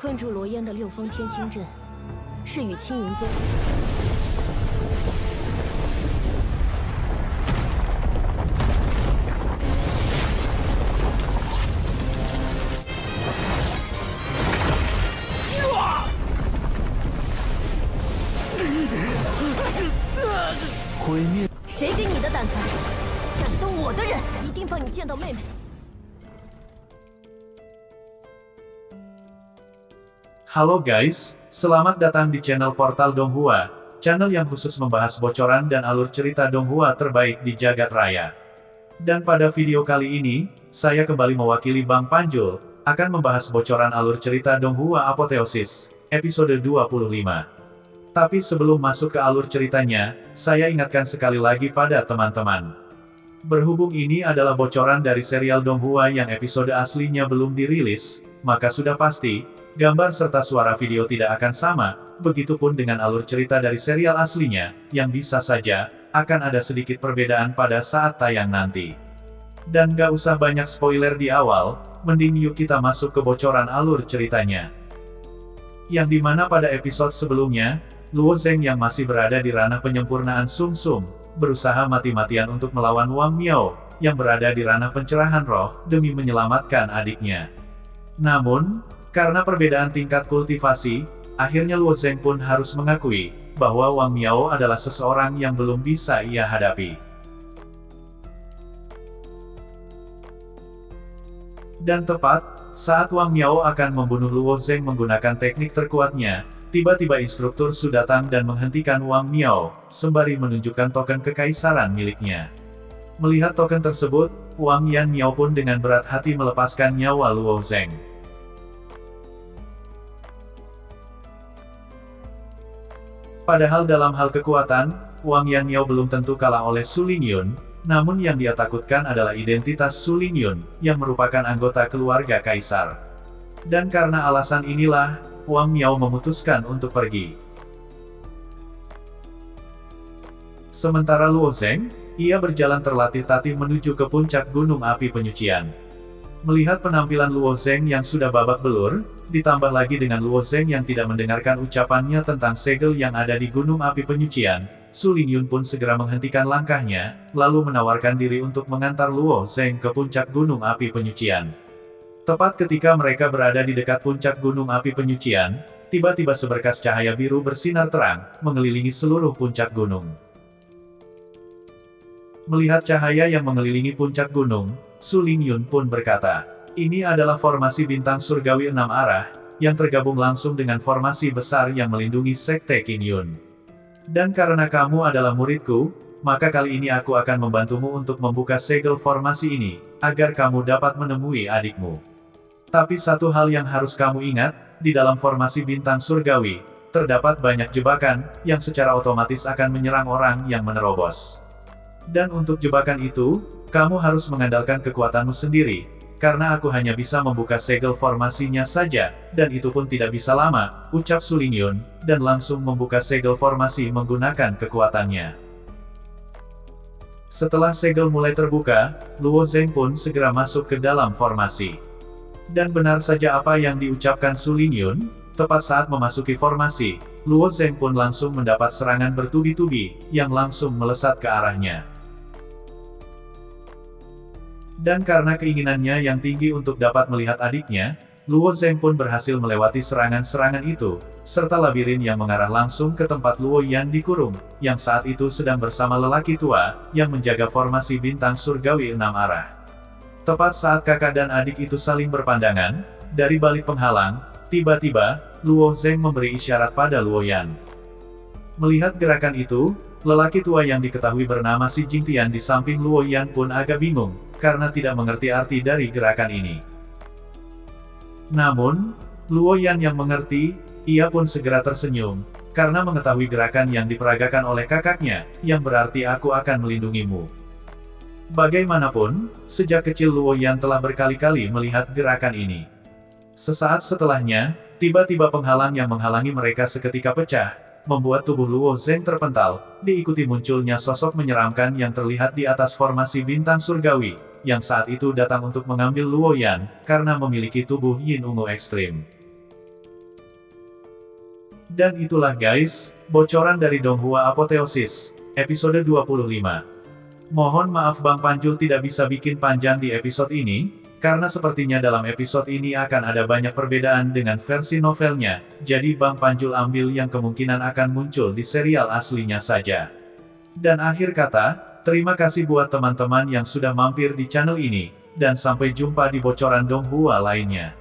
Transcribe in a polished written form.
困住罗烟的六峰天星阵，是与青云宗。毁灭！谁给你的胆子？敢动我的人，一定帮你见到妹妹。 Halo guys, selamat datang di channel Portal Donghua, channel yang khusus membahas bocoran dan alur cerita Donghua terbaik di jagat raya. Dan pada video kali ini, saya kembali mewakili Bang Panjul, akan membahas bocoran alur cerita Donghua Apotheosis, episode 25. Tapi sebelum masuk ke alur ceritanya, saya ingatkan sekali lagi pada teman-teman. Berhubung ini adalah bocoran dari serial Donghua yang episode aslinya belum dirilis, maka sudah pasti, gambar serta suara video tidak akan sama, begitupun dengan alur cerita dari serial aslinya, yang bisa saja, akan ada sedikit perbedaan pada saat tayang nanti. Dan gak usah banyak spoiler di awal, mending yuk kita masuk ke bocoran alur ceritanya. Yang dimana pada episode sebelumnya, Luo Zeng yang masih berada di ranah penyempurnaan Sum Sum, berusaha mati-matian untuk melawan Wang Miao, yang berada di ranah pencerahan roh, demi menyelamatkan adiknya. Namun, karena perbedaan tingkat kultivasi, akhirnya Luo Zeng pun harus mengakui, bahwa Wang Miao adalah seseorang yang belum bisa ia hadapi. Dan tepat, saat Wang Miao akan membunuh Luo Zeng menggunakan teknik terkuatnya, tiba-tiba instruktur Su datang dan menghentikan Wang Miao, sembari menunjukkan token kekaisaran miliknya. Melihat token tersebut, Wang Yan Miao pun dengan berat hati melepaskan nyawa Luo Zeng. Padahal dalam hal kekuatan, Wang Yan Miao belum tentu kalah oleh Su Lingyun, namun yang dia takutkan adalah identitas Su Lingyun, yang merupakan anggota keluarga kaisar. Dan karena alasan inilah, Wang Miao memutuskan untuk pergi. Sementara Luo Zeng, ia berjalan terlatih-tatih menuju ke puncak gunung api penyucian. Melihat penampilan Luo Zeng yang sudah babak belur, ditambah lagi dengan Luo Zeng yang tidak mendengarkan ucapannya tentang segel yang ada di gunung api penyucian, Su Lingyun pun segera menghentikan langkahnya, lalu menawarkan diri untuk mengantar Luo Zeng ke puncak gunung api penyucian. Tepat ketika mereka berada di dekat puncak gunung api penyucian, tiba-tiba seberkas cahaya biru bersinar terang, mengelilingi seluruh puncak gunung. Melihat cahaya yang mengelilingi puncak gunung, Su Lingyun pun berkata, "Ini adalah formasi bintang surgawi 6 arah, yang tergabung langsung dengan formasi besar yang melindungi Sekte Qin Yun. Dan karena kamu adalah muridku, maka kali ini aku akan membantumu untuk membuka segel formasi ini, agar kamu dapat menemui adikmu. Tapi satu hal yang harus kamu ingat, di dalam formasi bintang surgawi, terdapat banyak jebakan, yang secara otomatis akan menyerang orang yang menerobos. Dan untuk jebakan itu, kamu harus mengandalkan kekuatanmu sendiri, karena aku hanya bisa membuka segel formasinya saja, dan itu pun tidak bisa lama," ucap Su Lingyun, dan langsung membuka segel formasi menggunakan kekuatannya. Setelah segel mulai terbuka, Luo Zeng pun segera masuk ke dalam formasi. Dan benar saja apa yang diucapkan Su Lingyun, tepat saat memasuki formasi, Luo Zeng pun langsung mendapat serangan bertubi-tubi, yang langsung melesat ke arahnya. Dan karena keinginannya yang tinggi untuk dapat melihat adiknya, Luo Zeng pun berhasil melewati serangan-serangan itu, serta labirin yang mengarah langsung ke tempat Luo Yan dikurung, yang saat itu sedang bersama lelaki tua, yang menjaga formasi bintang surgawi 6 arah. Tepat saat kakak dan adik itu saling berpandangan, dari balik penghalang, tiba-tiba, Luo Zeng memberi isyarat pada Luo Yan. Melihat gerakan itu, lelaki tua yang diketahui bernama Si Jingtian di samping Luo Yan pun agak bingung, karena tidak mengerti arti dari gerakan ini. Namun, Luo Yan yang mengerti, ia pun segera tersenyum, karena mengetahui gerakan yang diperagakan oleh kakaknya, yang berarti aku akan melindungimu. Bagaimanapun, sejak kecil Luo Yan telah berkali-kali melihat gerakan ini. Sesaat setelahnya, tiba-tiba penghalang yang menghalangi mereka seketika pecah, membuat tubuh Luo Zeng terpental, diikuti munculnya sosok menyeramkan yang terlihat di atas formasi bintang surgawi, yang saat itu datang untuk mengambil Luo Yan, karena memiliki tubuh yin ungu ekstrim. Dan itulah guys, bocoran dari Donghua Apotheosis, episode 25. Mohon maaf Bang Panjul tidak bisa bikin panjang di episode ini, karena sepertinya dalam episode ini akan ada banyak perbedaan dengan versi novelnya, jadi Bang Panjul ambil yang kemungkinan akan muncul di serial aslinya saja. Dan akhir kata, terima kasih buat teman-teman yang sudah mampir di channel ini, dan sampai jumpa di bocoran Donghua lainnya.